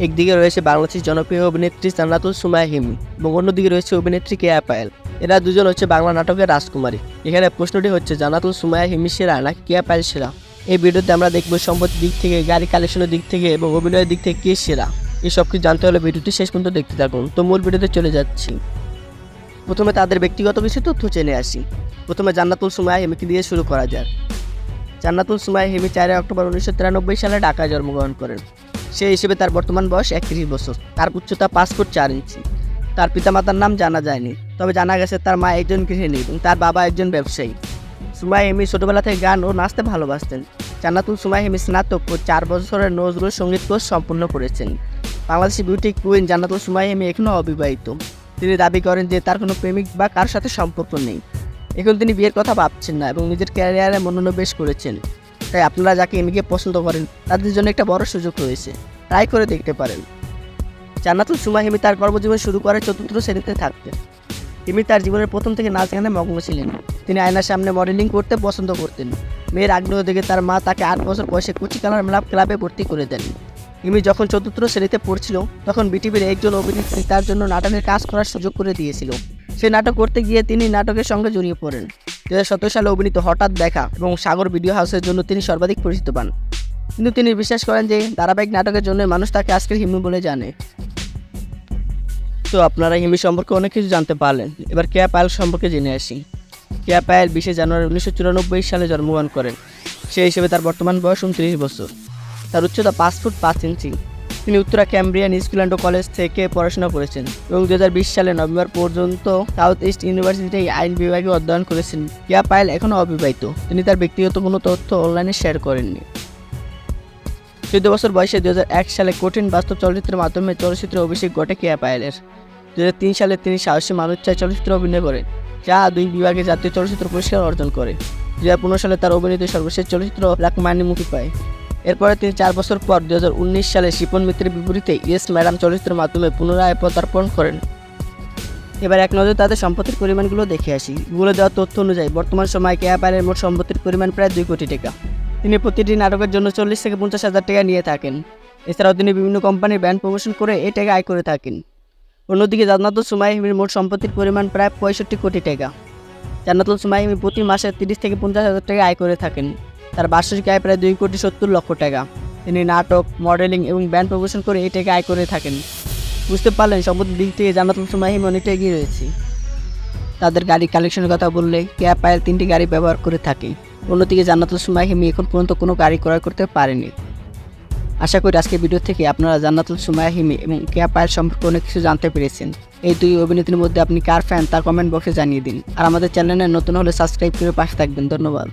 একদিকে রয়েছে বাংলাদেশের জনপ্রিয় অভিনেত্রী জান্নাতুল সুমাইয়া হিমি এবং অন্যদিকে রয়েছে অভিনেত্রী কেয়া পায়েল। এরা দুজন হচ্ছে বাংলা নাটকের রাজকুমারী। এখানে প্রশ্নটি হচ্ছে জান্নাতুল সুমাইয়া হিমি সেরা নাকি কেয়া পায়েল সেরা। এই ভিডিওতে আমরা দেখবো সম্পত্তির দিক থেকে, গাড়ি কালেকশনের দিক থেকে এবং অভিনয়ের দিক থেকে কে সেরা। এই সব কিছু জানতে হলে ভিডিওটি শেষ পর্যন্ত দেখতে থাকুন। তো মূল ভিডিওতে চলে যাচ্ছি। প্রথমে তাদের ব্যক্তিগত কিছু তথ্য জেনে আসি। প্রথমে জান্নাতুল সুমাইয়া হিমিকে দিয়ে শুরু করা যাক। জান্নাতুল সুমাইয়া হিমি 4 অক্টোবর 1993 সালে ঢাকায় জন্মগ্রহণ করেন। সেই হিসেবে তার বর্তমান বয়স 31 বছর। তার উচ্চতা 5 ফুট 4 ইঞ্চি। তার পিতামাতার নাম জানা যায়নি, তবে জানা গেছে তার মা একজন গৃহিণী এবং তার বাবা একজন ব্যবসায়ী। সুমাইয়া হিমি ছোটবেলা থেকে গান ও নাচতে ভালোবাসতেন। জান্নাতুল সুমাইয়া হিমি স্নাতক ও 4 বছরের নজরুল সঙ্গীত কোর্স সম্পূর্ণ করেছেন। বাংলাদেশি বিউটি কুইন জান্নাতুল সুমাইয়া হিমি এখনও অবিবাহিত। তিনি দাবি করেন যে তার কোনো প্রেমিক বা কার সাথে সম্পর্ক নেই। এখন তিনি বিয়ের কথা ভাবছেন না এবং নিজের ক্যারিয়ারে মনোনিবেশ করেছেন। তাই আপনারা যাকে হিমিকে পছন্দ করেন তাদের জন্য একটা বড় সুযোগ রয়েছে, ট্রাই করে দেখতে পারেন। জান্নাতুল সুমাইয়া হিমি তার কর্মজীবন শুরু করে 4র্থ শ্রেণীতে থাকতে। হিমি তার জীবনের প্রথম থেকে নাচ গানে মগ্ন ছিলেন। তিনি আয়নার সামনে মডেলিং করতে পছন্দ করতেন। মেয়ের আগ্রহ দেখে তার মা তাকে 8 বছর বয়সে কুচি কালার ক্লাবে ভর্তি করে দেন। হিমি যখন 4র্থ শ্রেণীতে পড়ছিল তখন বিটিভির একজন অভিনেত্রী তার জন্য নাটকের কাজ করার সুযোগ করে দিয়েছিল। সেই নাটক করতে গিয়ে তিনি নাটকের সঙ্গে জড়িয়ে পড়েন। 2017 সালে অভিনীত হঠাৎ দেখা এবং সাগর ভিডিও হাউসের জন্য তিনি সর্বাধিক পরিচিত পান। কিন্তু তিনি বিশ্বাস করেন যে ধারাবাহিক নাটকের জন্য মানুষ তাকে আজকের হিমি বলে জানে। তো আপনারা হিমি সম্পর্কে অনেক কিছু জানতে পারলেন। এবার কেয়া পায়েল সম্পর্কে জেনে আসি। কেয়া পায়েল 20 জানুয়ারি 1994 সালে জন্মগ্রহণ করেন। সেই হিসেবে তার বর্তমান বয়স 29 বছর। তার উচ্চতা 5 ফুট 5 ইঞ্চি। তিনি Uttara Cambrian school and college থেকে পড়াশোনা করেছেন এবং 2020 সালে নভেম্বর পর্যন্ত সাউথ ইস্ট ইউনিভার্সিটিতে আইন বিভাগে অধ্যয়ন করেছেন। কেয়া পায়েল এখনও অবিবাহিত। তিনি তার ব্যক্তিগত কোনো তথ্য অনলাইনে শেয়ার করেননি। 14 বছর বয়সে 2001 সালে কঠিন বাস্তব চলচ্চিত্রের মাধ্যমে চলচ্চিত্রে অভিষেক ঘটে কেয়া পায়েলের। 2003 সালে তিনি সাহসী মানুষ চাই চলচ্চিত্রে অভিনয় করেন, যা 2 বিভাগে জাতীয় চলচ্চিত্র পুরস্কার অর্জন করে। 2015 সালে তার অভিনীত সর্বশেষ চলচ্চিত্র ব্ল্যাক মানি মুক্তি পায়। এরপরে তিনি 4 বছর পর 2019 সালে শিপন মিত্রের বিপরীতে ইয়েস ম্যাডাম চলচ্চিত্রের মাধ্যমে পুনরায় পদার্পণ করেন। এবার এক নজরে তাদের সম্পত্তির পরিমাণগুলো দেখে আসি। গুগলে দেওয়া তথ্য অনুযায়ী বর্তমান সময়ে কেয়া পায়েলের মোট সম্পত্তির পরিমাণ প্রায় 2 কোটি টাকা। তিনি প্রতিটি নাটকের জন্য 40 থেকে 50 হাজার টাকা নিয়ে থাকেন। এছাড়াও তিনি বিভিন্ন কোম্পানির ব্র্যান্ড প্রমোশন করে এই টাকা আয় করে থাকেন। অন্যদিকে জান্নাতুল সুমাইয়া হিমির মোট সম্পত্তির পরিমাণ প্রায় 65 কোটি টাকা। জান্নাতুল সুমাইয়া হিমি প্রতি মাসে 30 থেকে 50 হাজার টাকা আয় করে থাকেন। তার বার্ষিক আয় প্রায় 2,70,00,000 টাকা। তিনি নাটক, মডেলিং এবং ব্র্যান্ড প্রমোশন করে এই টাকা আয় করে থাকেন। বুঝতে পারলেন সম্পত্তির দিক থেকে জান্নাতুল সুমাইয়া হিমি অনেকটা এগিয়ে রয়েছে। তাদের গাড়ি কালেকশনের কথা বললে কেয়া পায়েল 3টি গাড়ি ব্যবহার করে থাকে। অন্যদিকে জান্নাতুল সুমাইয়া হিমি এখন পর্যন্ত কোনো গাড়ি ক্রয় করতে পারেনি। আশা করি আজকের ভিডিও থেকে আপনারা জান্নাতুল সুমাইয়া হিমি এবং কেয়া পায়েল সম্পর্কে অনেক কিছু জানতে পেরেছেন। এই 2 অভিনেত্রীর মধ্যে আপনি কার ফ্যান তার কমেন্ট বক্সে জানিয়ে দিন। আর আমাদের চ্যানেলে নতুন হলে সাবস্ক্রাইব করে পাশে থাকবেন। ধন্যবাদ।